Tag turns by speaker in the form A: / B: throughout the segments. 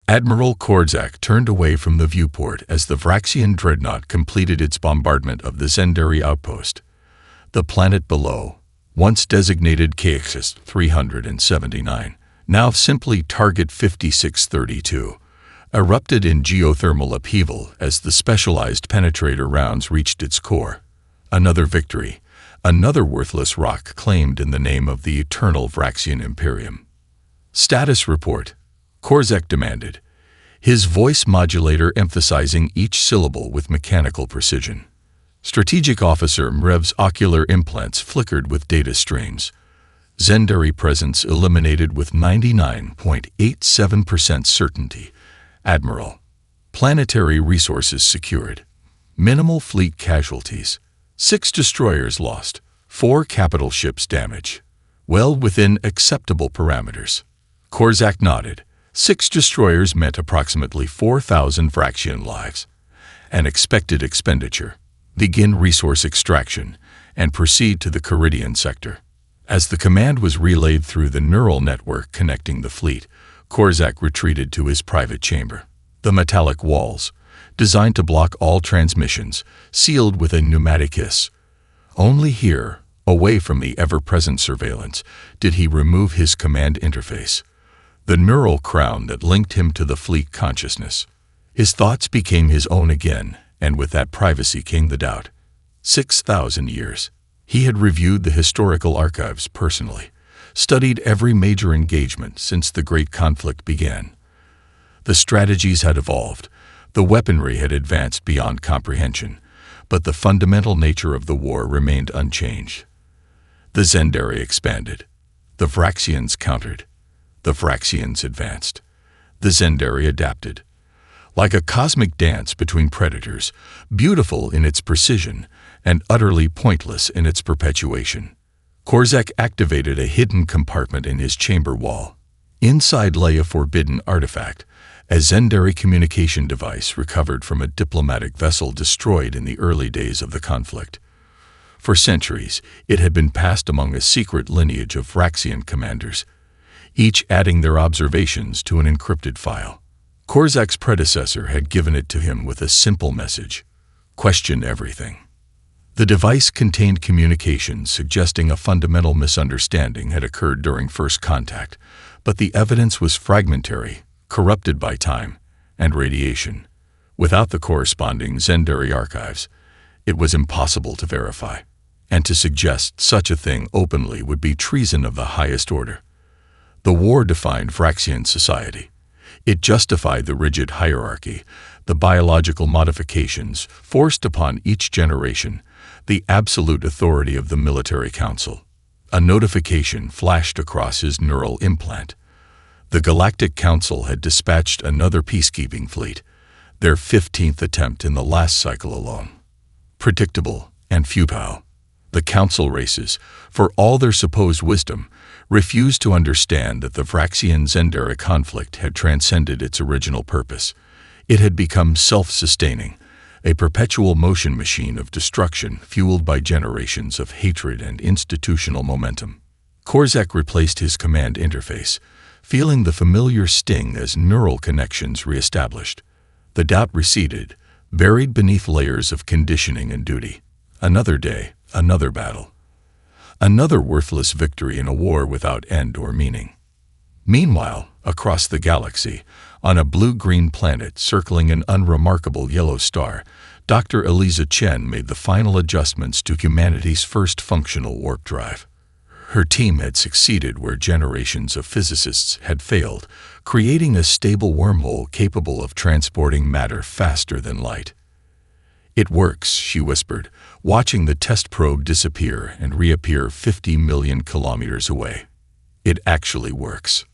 A: Admiral Korzak turned away from the viewport as the Vraxian dreadnought completed its bombardment of the Zendari outpost. The planet below, once designated KX 379, now simply Target 5632, erupted in geothermal upheaval as the specialized penetrator rounds reached its core. Another victory, another worthless rock claimed in the name of the eternal Vraxian Imperium. Status report, Korzak demanded, his voice modulator emphasizing each syllable with mechanical precision. Strategic Officer Mrev's ocular implants flickered with data streams. Zendari presence eliminated with 99.87% certainty. Admiral. Planetary resources secured. Minimal fleet casualties. 6 destroyers lost. 4 capital ships damaged. Well within acceptable parameters. Korzak nodded. 6 destroyers meant approximately 4,000 Vraxian lives. An expected expenditure. Begin resource extraction and proceed to the Caridian sector. As the command was relayed through the neural network connecting the fleet, Korzak retreated to his private chamber. The metallic walls, designed to block all transmissions, sealed with a pneumatic hiss. Only here, away from the ever-present surveillance, did he remove his command interface, the neural crown that linked him to the fleet consciousness. His thoughts became his own again, and with that privacy came the doubt. 6,000 years. He had reviewed the historical archives personally, studied every major engagement since the Great Conflict began. The strategies had evolved, the weaponry had advanced beyond comprehension, but the fundamental nature of the war remained unchanged. The Zendari expanded. The Vraxians countered. The Vraxians advanced. The Zendari adapted. Like a cosmic dance between predators, beautiful in its precision and utterly pointless in its perpetuation. Korzak activated a hidden compartment in his chamber wall. Inside lay a forbidden artifact, a Zendari communication device recovered from a diplomatic vessel destroyed in the early days of the conflict. For centuries, it had been passed among a secret lineage of Vraxian commanders, each adding their observations to an encrypted file. Korzak's predecessor had given it to him with a simple message: question everything. The device contained communications suggesting a fundamental misunderstanding had occurred during first contact, but the evidence was fragmentary, corrupted by time and radiation. Without the corresponding Zendari archives, it was impossible to verify, and to suggest such a thing openly would be treason of the highest order. The war defined Vraxian society. It justified the rigid hierarchy, the biological modifications forced upon each generation, the absolute authority of the military council. A notification flashed across his neural implant. The Galactic Council had dispatched another peacekeeping fleet, their 15th attempt in the last cycle alone. Predictable and futile. The Council races, for all their supposed wisdom, refused to understand that the Vraxian-Zendari conflict had transcended its original purpose. It had become self-sustaining, a perpetual motion machine of destruction fueled by generations of hatred and institutional momentum. Korzak replaced his command interface, feeling the familiar sting as neural connections reestablished. The doubt receded, buried beneath layers of conditioning and duty. Another day, another battle. Another worthless victory in a war without end or meaning. Meanwhile, across the galaxy, on a blue-green planet circling an unremarkable yellow star, Dr. Eliza Chen made the final adjustments to humanity's first functional warp drive. Her team had succeeded where generations of physicists had failed, creating a stable wormhole capable of transporting matter faster than light. "It works," she whispered, watching the test probe disappear and reappear 50 million kilometers away. "It actually works."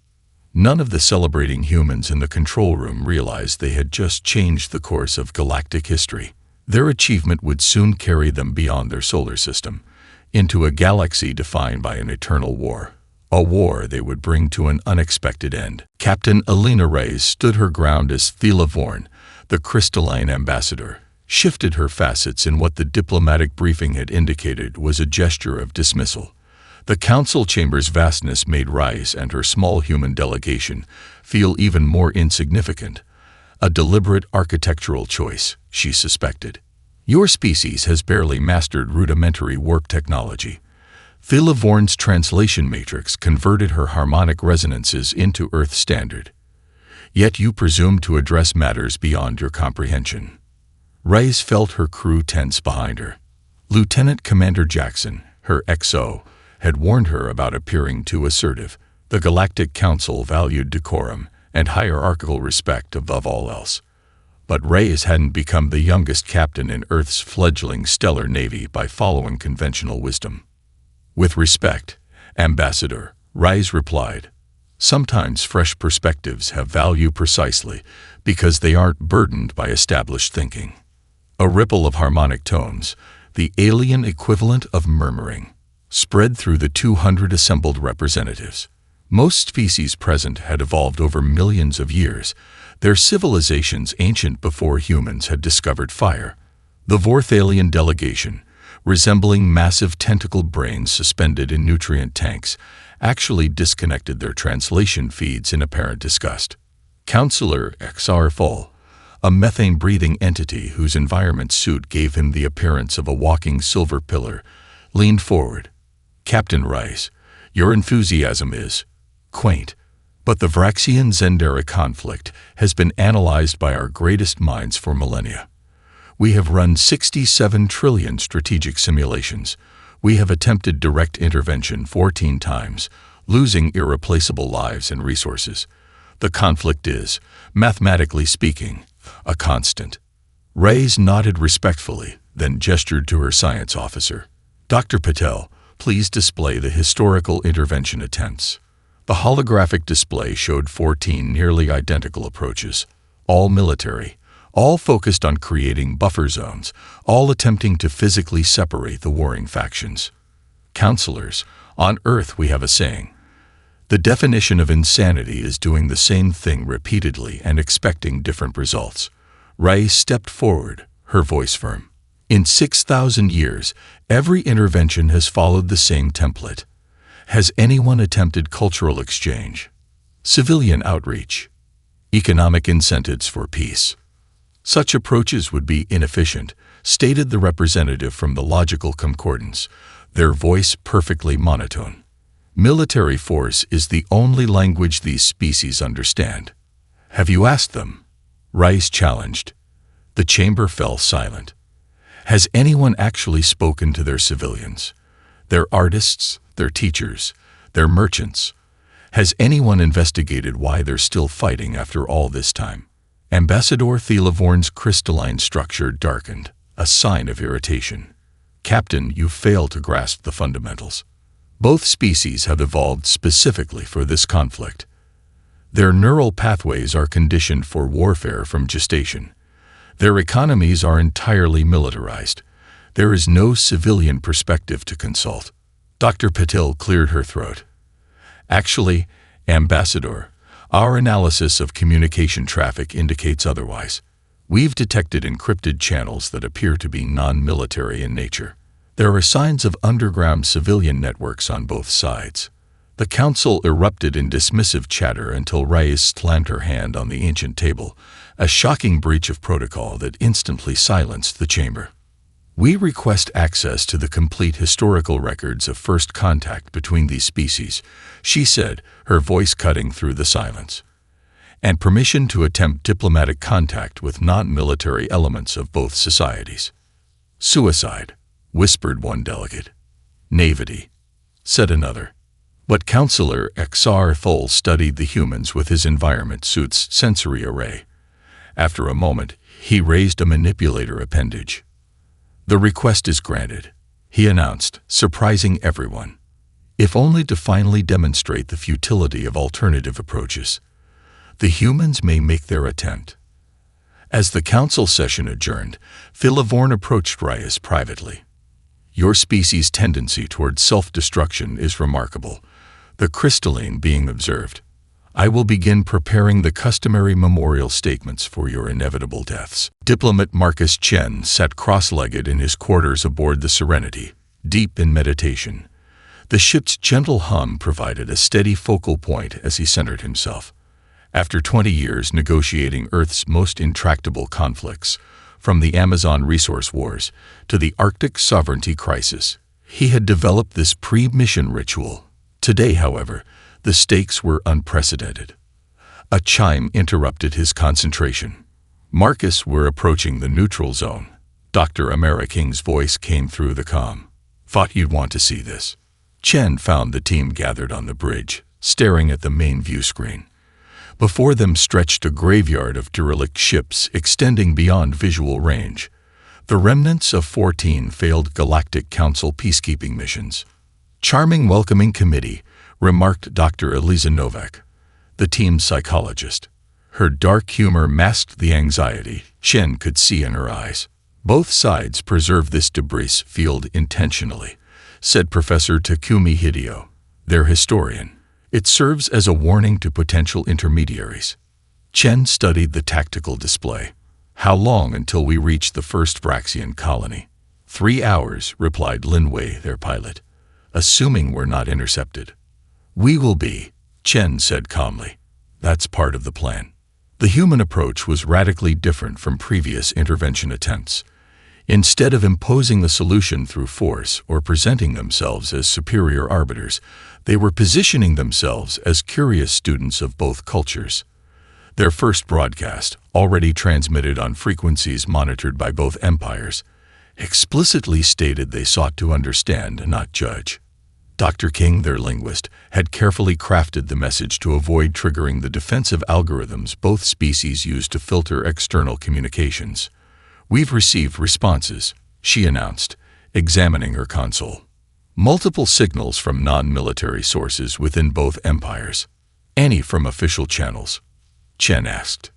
A: None of the celebrating humans in the control room realized they had just changed the course of galactic history. Their achievement would soon carry them beyond their solar system, into a galaxy defined by an eternal war. A war they would bring to an unexpected end. Captain Alina Reyes stood her ground as Thela Vorn, the crystalline ambassador, shifted her facets in what the diplomatic briefing had indicated was a gesture of dismissal. The council chamber's vastness made Rice and her small human delegation feel even more insignificant. A deliberate architectural choice, she suspected. Your species has barely mastered rudimentary warp technology. Thilavorn's translation matrix converted her harmonic resonances into Earth standard. Yet you presume to address matters beyond your comprehension. Rice felt her crew tense behind her. Lieutenant Commander Jackson, her XO, had warned her about appearing too assertive. The Galactic Council valued decorum and hierarchical respect above all else. But Reyes hadn't become the youngest captain in Earth's fledgling stellar navy by following conventional wisdom. With respect, Ambassador, Reyes replied, sometimes fresh perspectives have value precisely because they aren't burdened by established thinking. A ripple of harmonic tones, the alien equivalent of murmuring, spread through the 200 assembled representatives. Most species present had evolved over millions of years, their civilizations ancient before humans had discovered fire. The Vorthalian delegation, resembling massive tentacled brains suspended in nutrient tanks, actually disconnected their translation feeds in apparent disgust. Counselor XR, a methane-breathing entity whose environment suit gave him the appearance of a walking silver pillar, leaned forward. Captain Rice, your enthusiasm is quaint, but the Vraxian-Zendara conflict has been analyzed by our greatest minds for millennia. We have run 67 trillion strategic simulations. We have attempted direct intervention 14 times, losing irreplaceable lives and resources. The conflict is, mathematically speaking, a constant. Reyes nodded respectfully, then gestured to her science officer. Dr. Patel, please display the historical intervention attempts. The holographic display showed 14 nearly identical approaches, all military, all focused on creating buffer zones, all attempting to physically separate the warring factions. Counselors, on Earth we have a saying. The definition of insanity is doing the same thing repeatedly and expecting different results. Ray stepped forward, her voice firm. In 6,000 years, every intervention has followed the same template. Has anyone attempted cultural exchange, civilian outreach, economic incentives for peace? Such approaches would be inefficient, stated the representative from the Logical Concordance, their voice perfectly monotone. Military force is the only language these species understand. Have you asked them? Rice challenged. The chamber fell silent. Has anyone actually spoken to their civilians, their artists, their teachers, their merchants? Has anyone investigated why they're still fighting after all this time? Ambassador Thilavorn's crystalline structure darkened, a sign of irritation. Captain, you fail to grasp the fundamentals. Both species have evolved specifically for this conflict. Their neural pathways are conditioned for warfare from gestation. Their economies are entirely militarized. There is no civilian perspective to consult. Dr. Patel cleared her throat. Actually, Ambassador, our analysis of communication traffic indicates otherwise. We've detected encrypted channels that appear to be non-military in nature. There are signs of underground civilian networks on both sides. The council erupted in dismissive chatter until Reyes slammed her hand on the ancient table, a shocking breach of protocol that instantly silenced the chamber. We request access to the complete historical records of first contact between these species, she said, her voice cutting through the silence, and permission to attempt diplomatic contact with non-military elements of both societies. Suicide, whispered one delegate. Naivety, said another. But Counselor XR Thol studied the humans with his environment suit's sensory array. After a moment, he raised a manipulator appendage. The request is granted, he announced, surprising everyone. If only to finally demonstrate the futility of alternative approaches. The humans may make their attempt. As the council session adjourned, Thilavorn approached Reyes privately. Your species' tendency toward self-destruction is remarkable, the crystalline being observed. I will begin preparing the customary memorial statements for your inevitable deaths. Diplomat Marcus Chen sat cross-legged in his quarters aboard the Serenity, deep in meditation. The ship's gentle hum provided a steady focal point as he centered himself. After 20 years negotiating Earth's most intractable conflicts, from the Amazon resource wars to the Arctic sovereignty crisis, he had developed this pre-mission ritual. Today, however, the stakes were unprecedented. A chime interrupted his concentration. "Marcus, we're approaching the neutral zone." Dr. Amara King's voice came through the comm. "Thought you'd want to see this." Chen found the team gathered on the bridge, staring at the main view screen. Before them stretched a graveyard of derelict ships extending beyond visual range, the remnants of 14 failed Galactic Council peacekeeping missions. "Charming welcoming committee," remarked Dr. Eliza Novak, the team's psychologist. Her dark humor masked the anxiety Chen could see in her eyes. "Both sides preserve this debris field intentionally," said Professor Takumi Hideo, their historian. "It serves as a warning to potential intermediaries." Chen studied the tactical display. "How long until we reach the first Vraxian colony?" 3 hours, replied Lin Wei, their pilot, "assuming we're not intercepted." "We will be," Chen said calmly. "That's part of the plan." The human approach was radically different from previous intervention attempts. Instead of imposing the solution through force or presenting themselves as superior arbiters, they were positioning themselves as curious students of both cultures. Their first broadcast, already transmitted on frequencies monitored by both empires, explicitly stated they sought to understand, not judge. Dr. King, their linguist, had carefully crafted the message to avoid triggering the defensive algorithms both species use to filter external communications. "We've received responses," she announced, examining her console. "Multiple signals from non-military sources within both empires. Any from official channels?" Chen asked.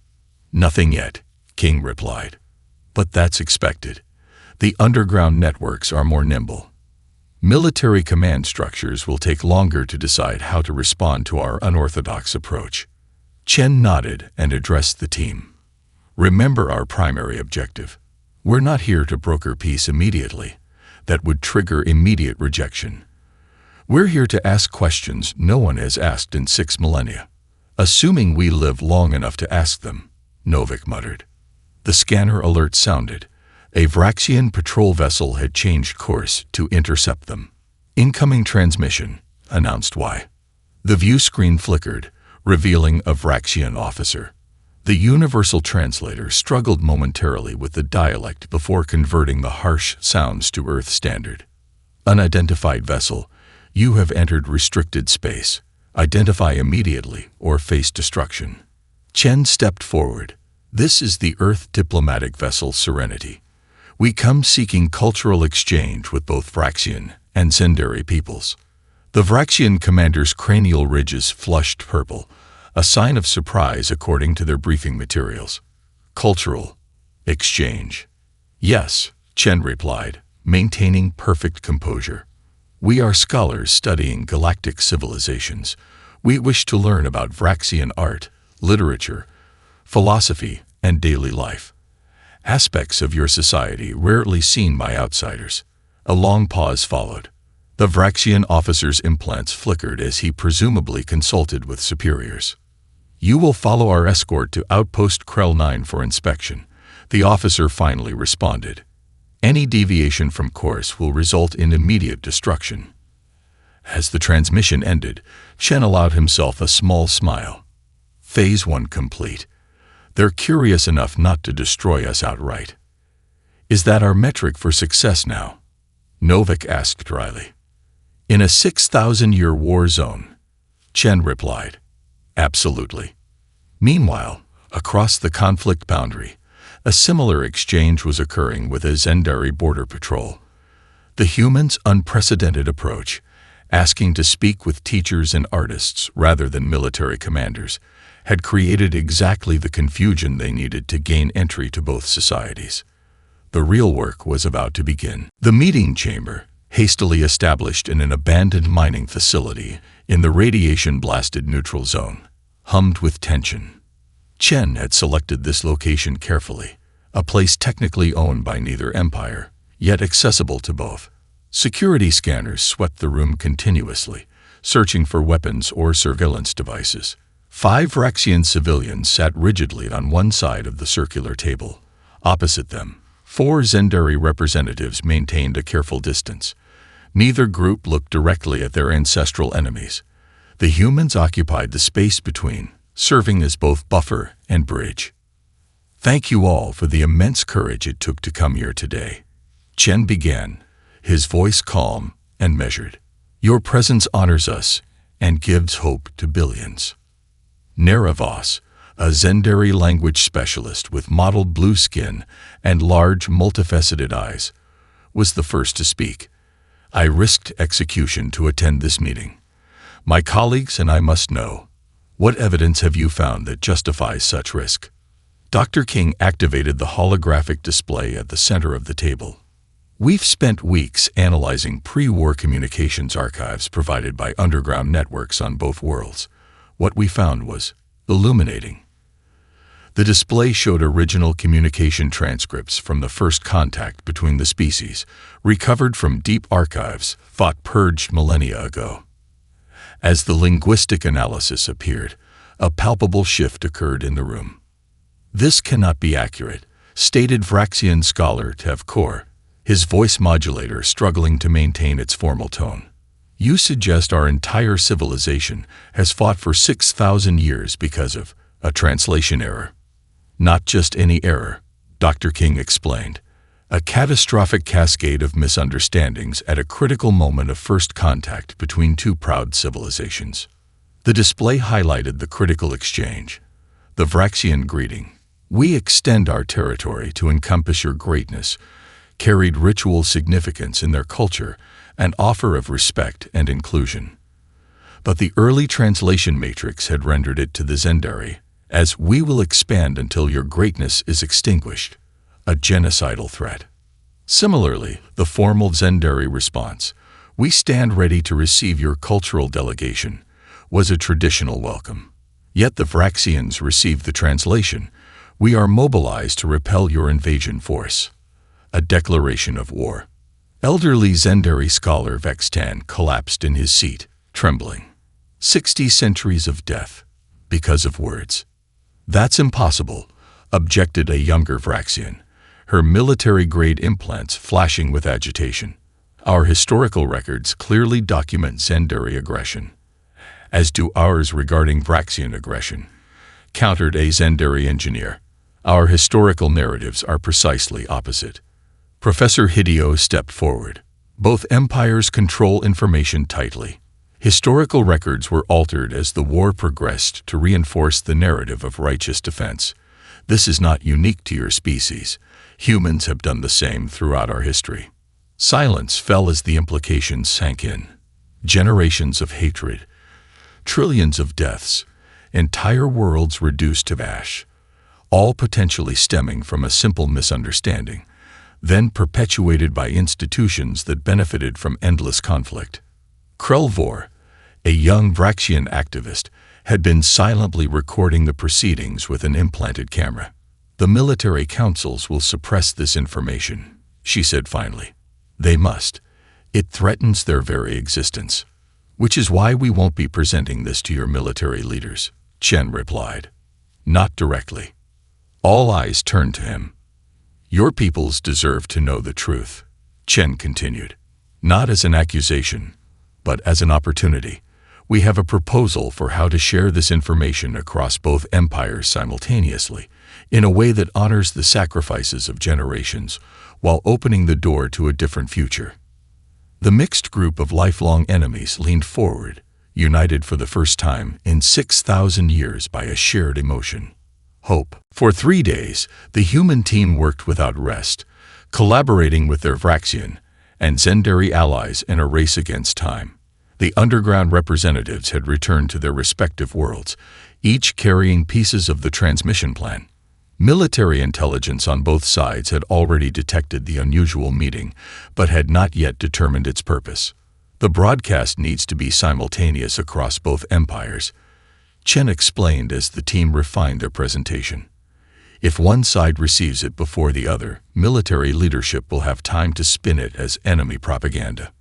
A: "Nothing yet," King replied. "But that's expected. The underground networks are more nimble. Military command structures will take longer to decide how to respond to our unorthodox approach." Chen nodded and addressed the team. "Remember our primary objective. We're not here to broker peace immediately. That would trigger immediate rejection. We're here to ask questions no one has asked in 6 millennia. Assuming we live long enough to ask them," Novik muttered. The scanner alert sounded. A Vraxian patrol vessel had changed course to intercept them. "Incoming transmission," announced Y. The view screen flickered, revealing a Vraxian officer. The universal translator struggled momentarily with the dialect before converting the harsh sounds to Earth standard. "Unidentified vessel, you have entered restricted space. Identify immediately or face destruction." Chen stepped forward. "This is the Earth diplomatic vessel Serenity. We come seeking cultural exchange with both Vraxian and Zendari peoples." The Vraxian commander's cranial ridges flushed purple, a sign of surprise according to their briefing materials. "Cultural exchange." "Yes," Chen replied, maintaining perfect composure. "We are scholars studying galactic civilizations. We wish to learn about Vraxian art, literature, philosophy, and daily life. Aspects of your society rarely seen by outsiders." A long pause followed. The Vraxian officer's implants flickered as he presumably consulted with superiors. "You will follow our escort to Outpost Krell 9 for inspection," the officer finally responded. "Any deviation from course will result in immediate destruction." As the transmission ended, Chen allowed himself a small smile. "Phase 1 complete. They're curious enough not to destroy us outright." "Is that our metric for success now?" Novik asked dryly. "In a 6,000-year war zone," Chen replied. "Absolutely." Meanwhile, across the conflict boundary, a similar exchange was occurring with a Zendari border patrol. The humans' unprecedented approach, asking to speak with teachers and artists rather than military commanders, had created exactly the confusion they needed to gain entry to both societies. The real work was about to begin. The meeting chamber, hastily established in an abandoned mining facility in the radiation-blasted neutral zone, hummed with tension. Chen had selected this location carefully, a place technically owned by neither empire, yet accessible to both. Security scanners swept the room continuously, searching for weapons or surveillance devices. 5 Vraxian civilians sat rigidly on one side of the circular table. Opposite them, 4 Zendari representatives maintained a careful distance. Neither group looked directly at their ancestral enemies. The humans occupied the space between, serving as both buffer and bridge. "Thank you all for the immense courage it took to come here today," Chen began, his voice calm and measured. "Your presence honors us and gives hope to billions." Neravos, a Zendari language specialist with mottled blue skin and large, multifaceted eyes, was the first to speak. "I risked execution to attend this meeting. My colleagues and I must know, what evidence have you found that justifies such risk?" Dr. King activated the holographic display at the center of the table. "We've spent weeks analyzing pre-war communications archives provided by underground networks on both worlds. What we found was illuminating." The display showed original communication transcripts from the first contact between the species, recovered from deep archives thought purged millennia ago. As the linguistic analysis appeared, a palpable shift occurred in the room. "This cannot be accurate," stated Vraxian scholar Tev Kor, his voice modulator struggling to maintain its formal tone. "You suggest our entire civilization has fought for 6,000 years because of a translation error." "Not just any error," Dr. King explained. "A catastrophic cascade of misunderstandings at a critical moment of first contact between 2 proud civilizations." The display highlighted the critical exchange. The Vraxian greeting, "We extend our territory to encompass your greatness," carried ritual significance in their culture, an offer of respect and inclusion. But the early translation matrix had rendered it to the Zendari as "we will expand until your greatness is extinguished," a genocidal threat. Similarly, the formal Zendari response, "We stand ready to receive your cultural delegation," was a traditional welcome. Yet the Vraxians received the translation, "We are mobilized to repel your invasion force," a declaration of war. Elderly Zendari scholar Vextan collapsed in his seat, trembling. 60 centuries of death, because of words. "That's impossible," objected a younger Vraxian, her military-grade implants flashing with agitation. "Our historical records clearly document Zendari aggression, as do ours regarding Vraxian aggression," countered a Zendari engineer. "Our historical narratives are precisely opposite." Professor Hideo stepped forward. "Both empires control information tightly. Historical records were altered as the war progressed to reinforce the narrative of righteous defense. This is not unique to your species. Humans have done the same throughout our history." Silence fell as the implications sank in. Generations of hatred, trillions of deaths, entire worlds reduced to ash, all potentially stemming from a simple misunderstanding, then perpetuated by institutions that benefited from endless conflict. Krelvor, a young Vraxian activist, had been silently recording the proceedings with an implanted camera. "The military councils will suppress this information," she said finally. "They must. It threatens their very existence." "Which is why we won't be presenting this to your military leaders," Chen replied. "Not directly." All eyes turned to him. "Your peoples deserve to know the truth," Chen continued. "Not as an accusation, but as an opportunity. We have a proposal for how to share this information across both empires simultaneously, in a way that honors the sacrifices of generations, while opening the door to a different future." The mixed group of lifelong enemies leaned forward, united for the first time in 6,000 years by a shared emotion: hope. For 3 days, the human team worked without rest, collaborating with their Vraxian and Zendari allies in a race against time. The underground representatives had returned to their respective worlds, each carrying pieces of the transmission plan. Military intelligence on both sides had already detected the unusual meeting, but had not yet determined its purpose. "The broadcast needs to be simultaneous across both empires," Chen explained as the team refined their presentation. If one side receives it before the other, military leadership will have time to spin it as enemy propaganda.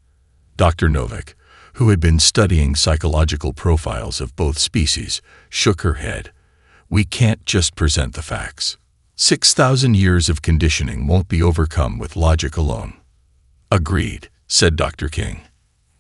A: Dr. Novak, who had been studying psychological profiles of both species, shook her head. We can't just present the facts. 6,000 years of conditioning won't be overcome with logic alone. Agreed, said Dr. King.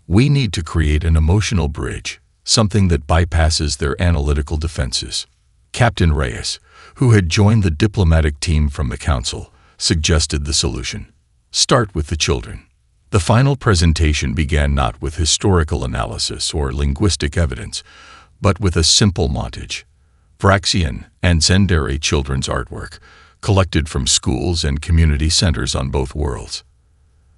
A: We need to create an emotional bridge, something that bypasses their analytical defenses. Captain Reyes, who had joined the diplomatic team from the council, suggested the solution. Start with the children. The final presentation began not with historical analysis or linguistic evidence, but with a simple montage. Vraxian and Zendari children's artwork, collected from schools and community centers on both worlds.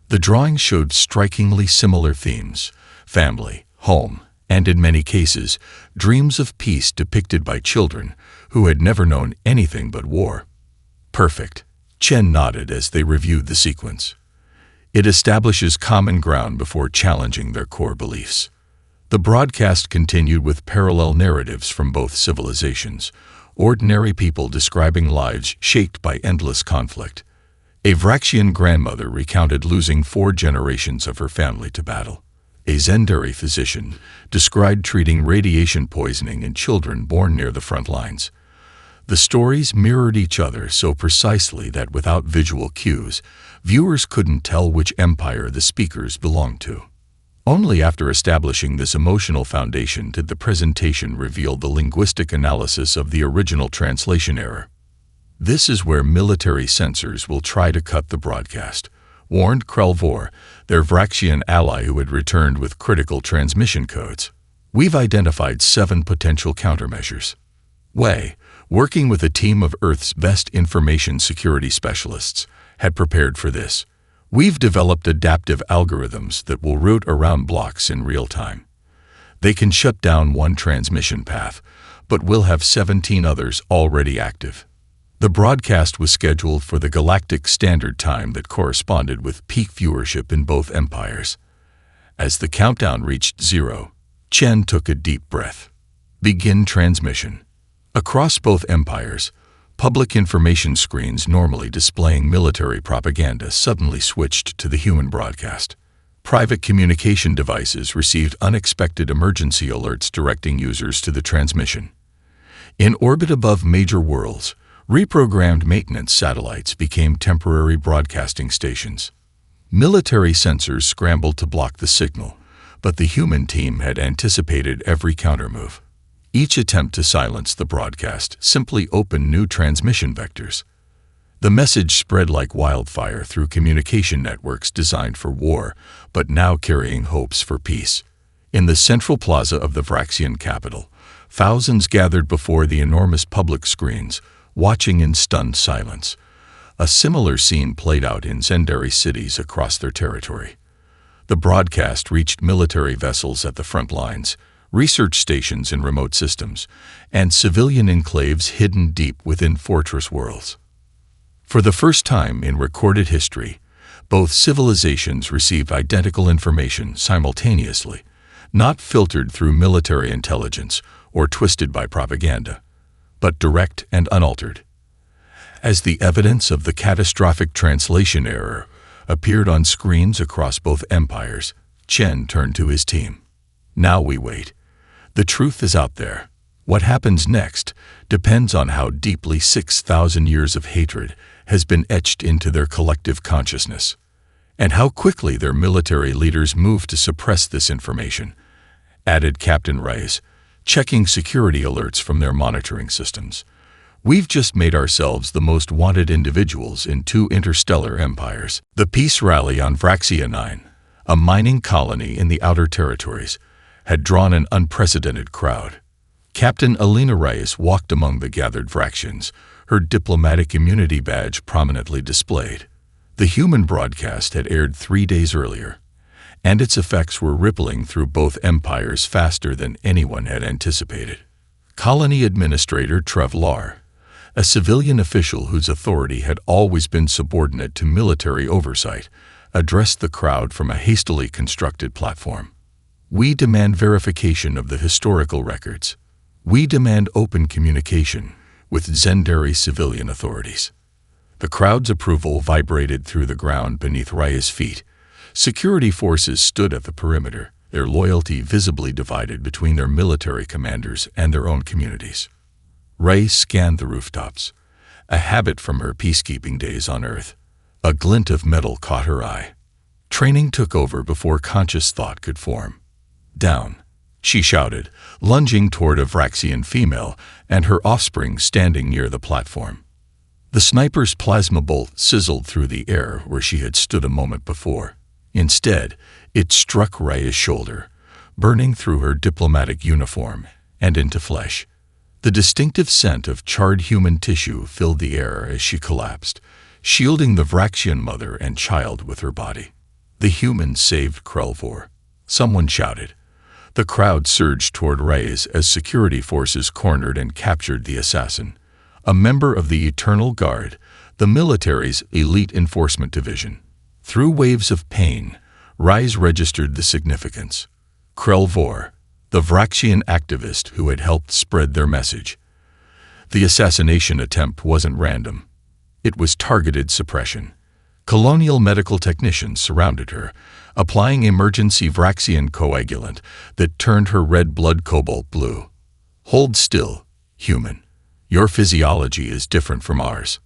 A: The drawings showed strikingly similar themes: family, home, and in many cases, dreams of peace depicted by children who had never known anything but war. Perfect, Chen nodded as they reviewed the sequence. It establishes common ground before challenging their core beliefs. The broadcast continued with parallel narratives from both civilizations, ordinary people describing lives shaped by endless conflict. A Vraxian grandmother recounted losing 4 generations of her family to battle. A Zendari physician described treating radiation poisoning in children born near the front lines. The stories mirrored each other so precisely that without visual cues, viewers couldn't tell which empire the speakers belonged to. Only after establishing this emotional foundation did the presentation reveal the linguistic analysis of the original translation error. This is where military censors will try to cut the broadcast, warned Krelvor, their Vraxian ally who had returned with critical transmission codes. We've identified 7 potential countermeasures. Wei, working with a team of Earth's best information security specialists, had prepared for this. We've developed adaptive algorithms that will route around blocks in real time. They can shut down one transmission path, but we'll have 17 others already active. The broadcast was scheduled for the Galactic Standard Time that corresponded with peak viewership in both empires. As the countdown reached 0, Chen took a deep breath. Begin transmission. Across both empires, public information screens normally displaying military propaganda suddenly switched to the human broadcast. Private communication devices received unexpected emergency alerts directing users to the transmission. In orbit above major worlds, reprogrammed maintenance satellites became temporary broadcasting stations. Military sensors scrambled to block the signal, but the human team had anticipated every countermove. Each attempt to silence the broadcast simply opened new transmission vectors. The message spread like wildfire through communication networks designed for war, but now carrying hopes for peace. In the central plaza of the Vraxian capital, thousands gathered before the enormous public screens, watching in stunned silence. A similar scene played out in Zendari cities across their territory. The broadcast reached military vessels at the front lines, research stations in remote systems, and civilian enclaves hidden deep within fortress worlds. For the first time in recorded history, both civilizations received identical information simultaneously, not filtered through military intelligence or twisted by propaganda, but direct and unaltered. As the evidence of the catastrophic translation error appeared on screens across both empires, Chen turned to his team. Now we wait. The truth is out there. What happens next depends on how deeply 6,000 years of hatred has been etched into their collective consciousness, and how quickly their military leaders move to suppress this information, added Captain Reyes, checking security alerts from their monitoring systems. We've just made ourselves the most wanted individuals in 2 interstellar empires. The peace rally on Vraxia 9, a mining colony in the outer territories, had drawn an unprecedented crowd. Captain Alina Reyes walked among the gathered Vraxians, her diplomatic immunity badge prominently displayed. The human broadcast had aired 3 days earlier, and its effects were rippling through both empires faster than anyone had anticipated. Colony Administrator Trev Lar, a civilian official whose authority had always been subordinate to military oversight, addressed the crowd from a hastily constructed platform. We demand verification of the historical records. We demand open communication. with Zendari civilian authorities. The crowd's approval vibrated through the ground beneath Raya's feet. Security forces stood at the perimeter, their loyalty visibly divided between their military commanders and their own communities. Ray scanned the rooftops, a habit from her peacekeeping days on Earth. A glint of metal caught her eye. Training took over before conscious thought could form. "Down," she shouted, lunging toward a Vraxian female and her offspring standing near the platform. The sniper's plasma bolt sizzled through the air where she had stood a moment before. Instead, it struck Raya's shoulder, burning through her diplomatic uniform and into flesh. The distinctive scent of charred human tissue filled the air as she collapsed, shielding the Vraxian mother and child with her body. "The humans saved Krelvor," someone shouted. The crowd surged toward Reyes as security forces cornered and captured the assassin. A member of the Eternal Guard, the military's elite enforcement division. Through waves of pain, Reyes registered the significance. Krelvor, the Vraxian activist who had helped spread their message. The assassination attempt wasn't random. It was targeted suppression. Colonial medical technicians surrounded her, applying emergency Vraxian coagulant that turned her red blood cobalt blue. "Hold still, human. Your physiology is different from ours."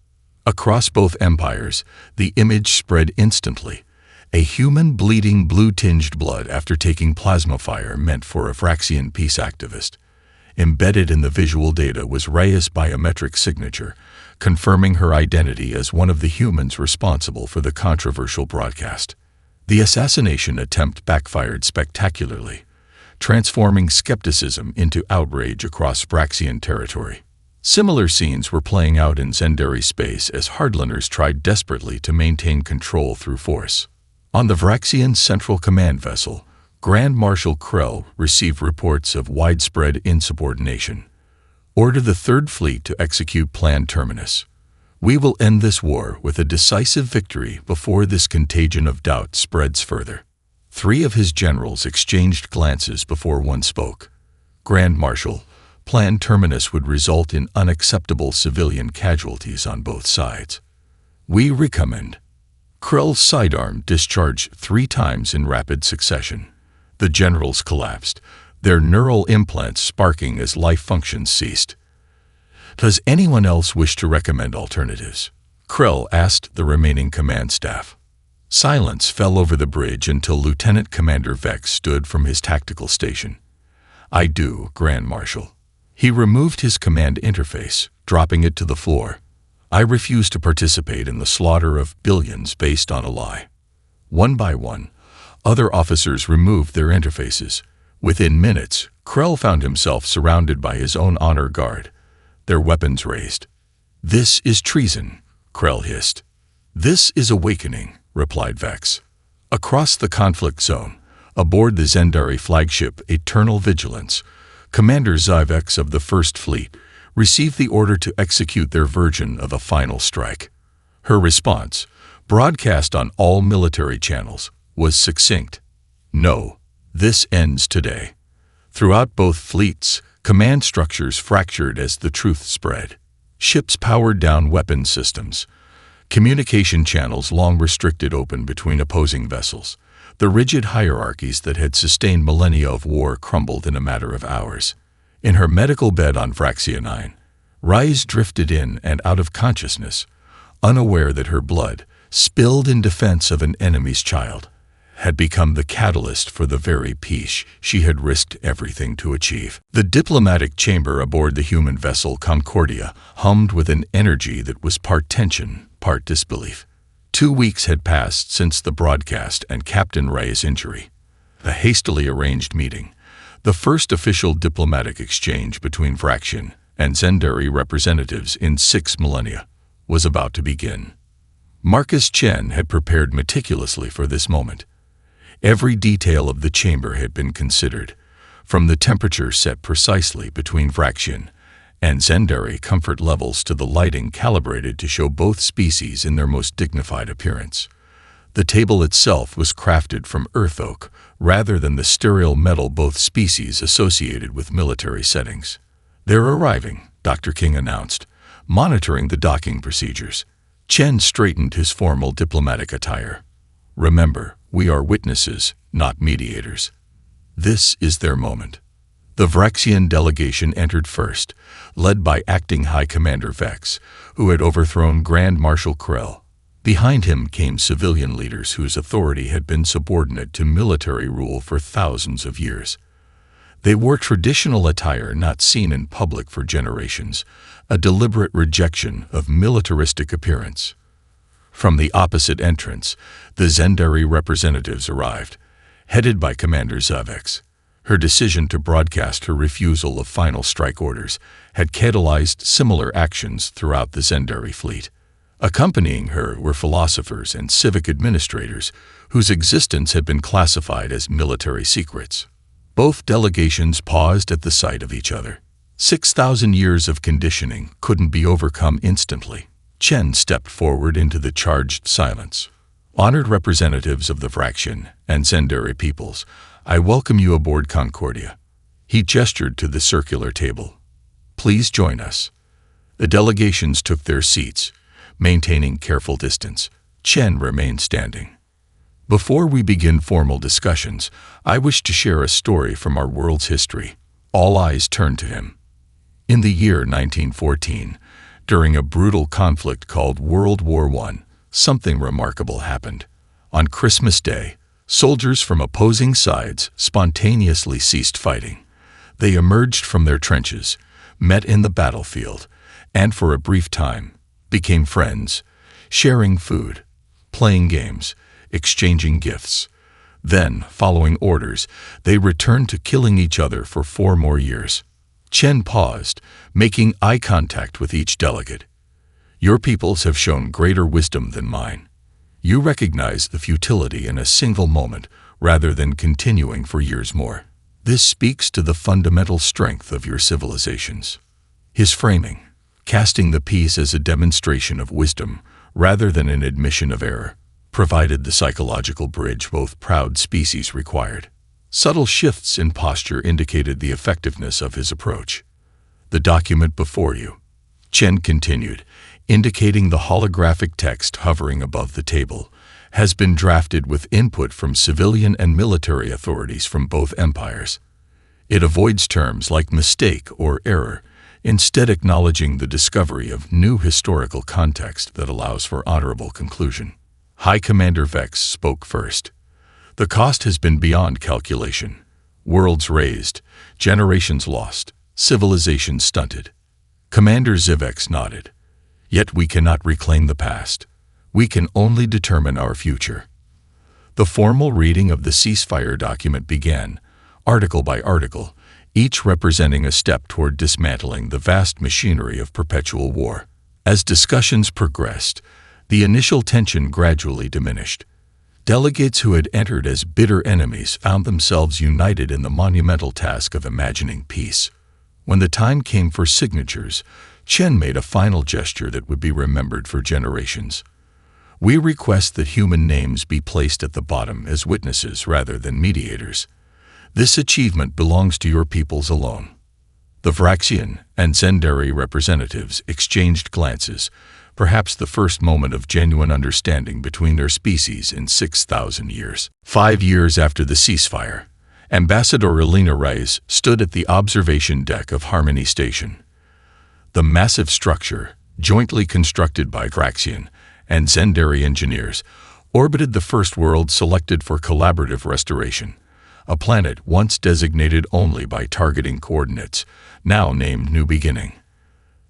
A: Across both empires, the image spread instantly. A human bleeding blue-tinged blood after taking plasma fire meant for a Vraxian peace activist. Embedded in the visual data was Reyes' biometric signature, confirming her identity as one of the humans responsible for the controversial broadcast. The assassination attempt backfired spectacularly, transforming skepticism into outrage across Vraxian territory. Similar scenes were playing out in Zendari space as hardliners tried desperately to maintain control through force. On the Vraxian Central Command vessel, Grand Marshal Krell received reports of widespread insubordination. "Order the Third Fleet to execute Plan Terminus. We will end this war with a decisive victory before this contagion of doubt spreads further." 3 of his generals exchanged glances before one spoke. "Grand Marshal, Plan Terminus would result in unacceptable civilian casualties on both sides. We recommend." Krell's sidearm discharged 3 times in rapid succession. The generals collapsed, their neural implants sparking as life functions ceased. "Does anyone else wish to recommend alternatives?" Krell asked the remaining command staff. Silence fell over the bridge until Lieutenant Commander Vex stood from his tactical station. "I do, Grand Marshal." He removed his command interface, dropping it to the floor. "I refuse to participate in the slaughter of billions based on a lie." One by one, other officers removed their interfaces. Within minutes, Krell found himself surrounded by his own honor guard, their weapons raised. "This is treason," Krell hissed. "This is awakening," replied Vex. Across the conflict zone, aboard the Zendari flagship Eternal Vigilance, Commander Zyvex of the First Fleet received the order to execute their version of a final strike. Her response, broadcast on all military channels, was succinct. "No, this ends today." Throughout both fleets, command structures fractured as the truth spread. Ships powered down weapon systems. Communication channels long restricted open between opposing vessels. The rigid hierarchies that had sustained millennia of war crumbled in a matter of hours. In her medical bed on Vraxia 9, Rise drifted in and out of consciousness, unaware that her blood, spilled in defense of an enemy's child, had become the catalyst for the very peace she had risked everything to achieve. The diplomatic chamber aboard the human vessel Concordia hummed with an energy that was part tension, part disbelief. 2 weeks had passed since the broadcast and Captain Ray's injury. A hastily arranged meeting, the first official diplomatic exchange between Vraxian and Zendari representatives in 6 millennia, was about to begin. Marcus Chen had prepared meticulously for this moment. Every detail of the chamber had been considered, from the temperature set precisely between Vraxian and Zendari comfort levels to the lighting calibrated to show both species in their most dignified appearance. The table itself was crafted from earth oak rather than the sterile metal both species associated with military settings. "They're arriving," Dr. King announced, monitoring the docking procedures. Chen straightened his formal diplomatic attire. Remember, we are witnesses, not mediators. This is their moment. The Vraxian delegation entered first, led by Acting High Commander Vex, who had overthrown Grand Marshal Krell. Behind him came civilian leaders whose authority had been subordinate to military rule for thousands of years. They wore traditional attire not seen in public for generations, a deliberate rejection of militaristic appearance. From the opposite entrance, the Zendari representatives arrived, headed by Commander Zavex. Her decision to broadcast her refusal of final strike orders had catalyzed similar actions throughout the Zendari fleet. Accompanying her were philosophers and civic administrators whose existence had been classified as military secrets. Both delegations paused at the sight of each other. 6,000 years of conditioning couldn't be overcome instantly. Chen stepped forward into the charged silence. Honored representatives of the Vraxian and Zendari peoples, I welcome you aboard Concordia. He gestured to the circular table. Please join us. The delegations took their seats, maintaining careful distance. Chen remained standing. Before we begin formal discussions, I wish to share a story from our world's history. All eyes turned to him. In the year 1914, during a brutal conflict called World War I, something remarkable happened. On Christmas Day, soldiers from opposing sides spontaneously ceased fighting. They emerged from their trenches, met in the battlefield, and for a brief time, became friends, sharing food, playing games, exchanging gifts. Then, following orders, they returned to killing each other for 4 more years. Chen paused, making eye contact with each delegate. Your peoples have shown greater wisdom than mine. You recognize the futility in a single moment rather than continuing for years more. This speaks to the fundamental strength of your civilizations. His framing, casting the piece as a demonstration of wisdom rather than an admission of error, provided the psychological bridge both proud species required. Subtle shifts in posture indicated the effectiveness of his approach. The document before you, Chen continued, indicating the holographic text hovering above the table, has been drafted with input from civilian and military authorities from both empires. It avoids terms like mistake or error, instead acknowledging the discovery of new historical context that allows for honorable conclusion. High Commander Vex spoke first. The cost has been beyond calculation. Worlds razed, generations lost, civilization stunted. Commander Zivex nodded. Yet we cannot reclaim the past. We can only determine our future. The formal reading of the ceasefire document began, article by article, each representing a step toward dismantling the vast machinery of perpetual war. As discussions progressed, the initial tension gradually diminished. Delegates who had entered as bitter enemies found themselves united in the monumental task of imagining peace. When the time came for signatures, Chen made a final gesture that would be remembered for generations. We request that human names be placed at the bottom as witnesses rather than mediators. This achievement belongs to your peoples alone. The Vraxian and Zendari representatives exchanged glances, perhaps the first moment of genuine understanding between their species in 6,000 years. 5 years after the ceasefire, Ambassador Elena Reyes stood at the observation deck of Harmony Station. The massive structure, jointly constructed by Vraxian and Zendari engineers, orbited the first world selected for collaborative restoration, a planet once designated only by targeting coordinates, now named New Beginning.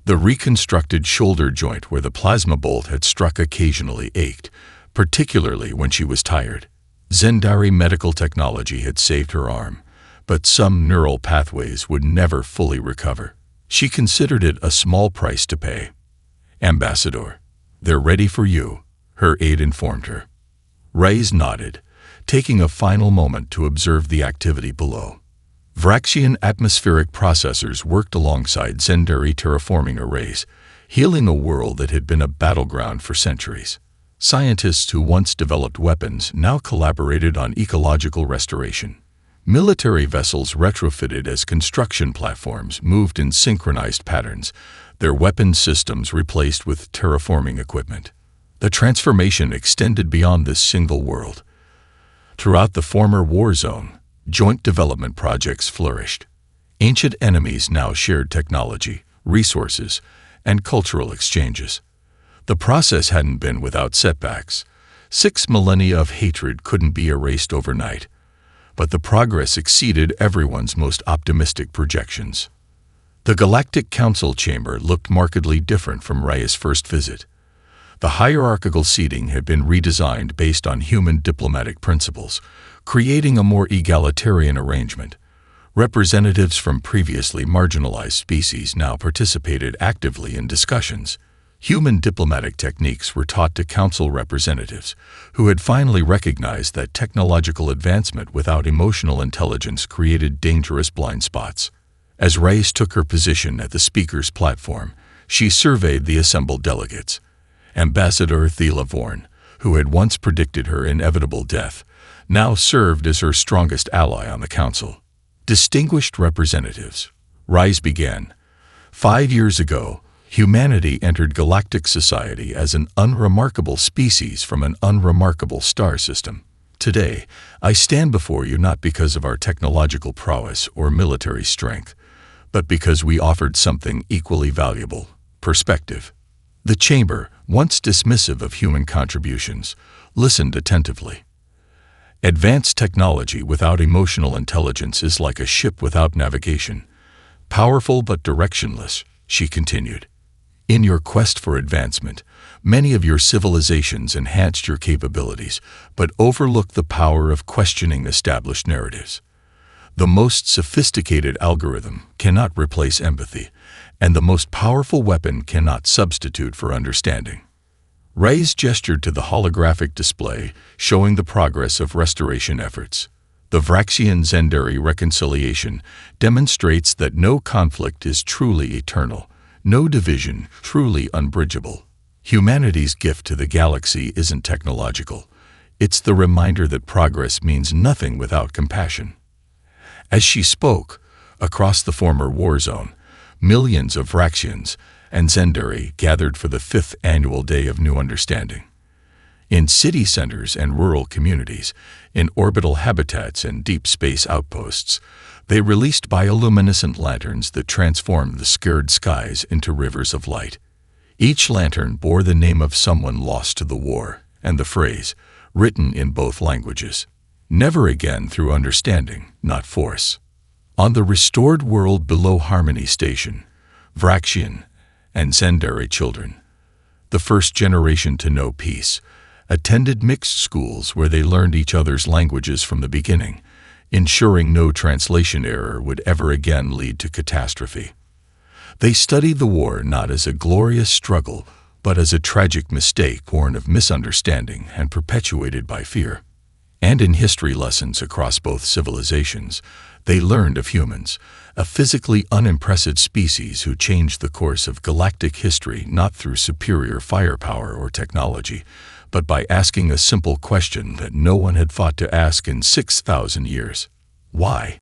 A: The reconstructed shoulder joint where the plasma bolt had struck occasionally ached, particularly when she was tired. Zendari medical technology had saved her arm, but some neural pathways would never fully recover. She considered it a small price to pay. Ambassador, they're ready for you, her aide informed her. Reyes nodded, taking a final moment to observe the activity below. Vraxian atmospheric processors worked alongside Zendari terraforming arrays, healing a world that had been a battleground for centuries. Scientists who once developed weapons now collaborated on ecological restoration. Military vessels retrofitted as construction platforms moved in synchronized patterns, their weapon systems replaced with terraforming equipment. The transformation extended beyond this single world. Throughout the former war zone, joint development projects flourished. Ancient enemies now shared technology, resources, and cultural exchanges. The process hadn't been without setbacks. 6 millennia of hatred couldn't be erased overnight, but the progress exceeded everyone's most optimistic projections. The Galactic Council chamber looked markedly different from Reyes' first visit. The hierarchical seating had been redesigned based on human diplomatic principles, creating a more egalitarian arrangement. Representatives from previously marginalized species now participated actively in discussions. Human diplomatic techniques were taught to council representatives, who had finally recognized that technological advancement without emotional intelligence created dangerous blind spots. As Reyes took her position at the speaker's platform, she surveyed the assembled delegates. Ambassador Thela Vorn, who had once predicted her inevitable death, now served as her strongest ally on the council. Distinguished representatives, Reyes began. 5 years ago, humanity entered galactic society as an unremarkable species from an unremarkable star system. Today, I stand before you not because of our technological prowess or military strength, but because we offered something equally valuable: perspective. The chamber, once dismissive of human contributions, listened attentively. Advanced technology without emotional intelligence is like a ship without navigation. Powerful but directionless, she continued. In your quest for advancement, many of your civilizations enhanced your capabilities, but overlooked the power of questioning established narratives. The most sophisticated algorithm cannot replace empathy, and the most powerful weapon cannot substitute for understanding. Reyes gestured to the holographic display, showing the progress of restoration efforts. The Vraxian-Zendari reconciliation demonstrates that no conflict is truly eternal, no division truly unbridgeable. Humanity's gift to the galaxy isn't technological. It's the reminder that progress means nothing without compassion. As she spoke, across the former war zone, millions of Vraxians and Zendari gathered for the 5th annual Day of New Understanding. In city centers and rural communities, in orbital habitats and deep space outposts, they released bioluminescent lanterns that transformed the scared skies into rivers of light. Each lantern bore the name of someone lost to the war and the phrase, written in both languages, "Never again through understanding, not force." On the restored world below Harmony Station, Vraxian and Zendari children, the first generation to know peace, attended mixed schools where they learned each other's languages from the beginning, ensuring no translation error would ever again lead to catastrophe. They studied the war not as a glorious struggle, but as a tragic mistake born of misunderstanding and perpetuated by fear. And in history lessons across both civilizations, they learned of humans, a physically unimpressive species who changed the course of galactic history not through superior firepower or technology, but by asking a simple question that no one had thought to ask in 6,000 years. Why?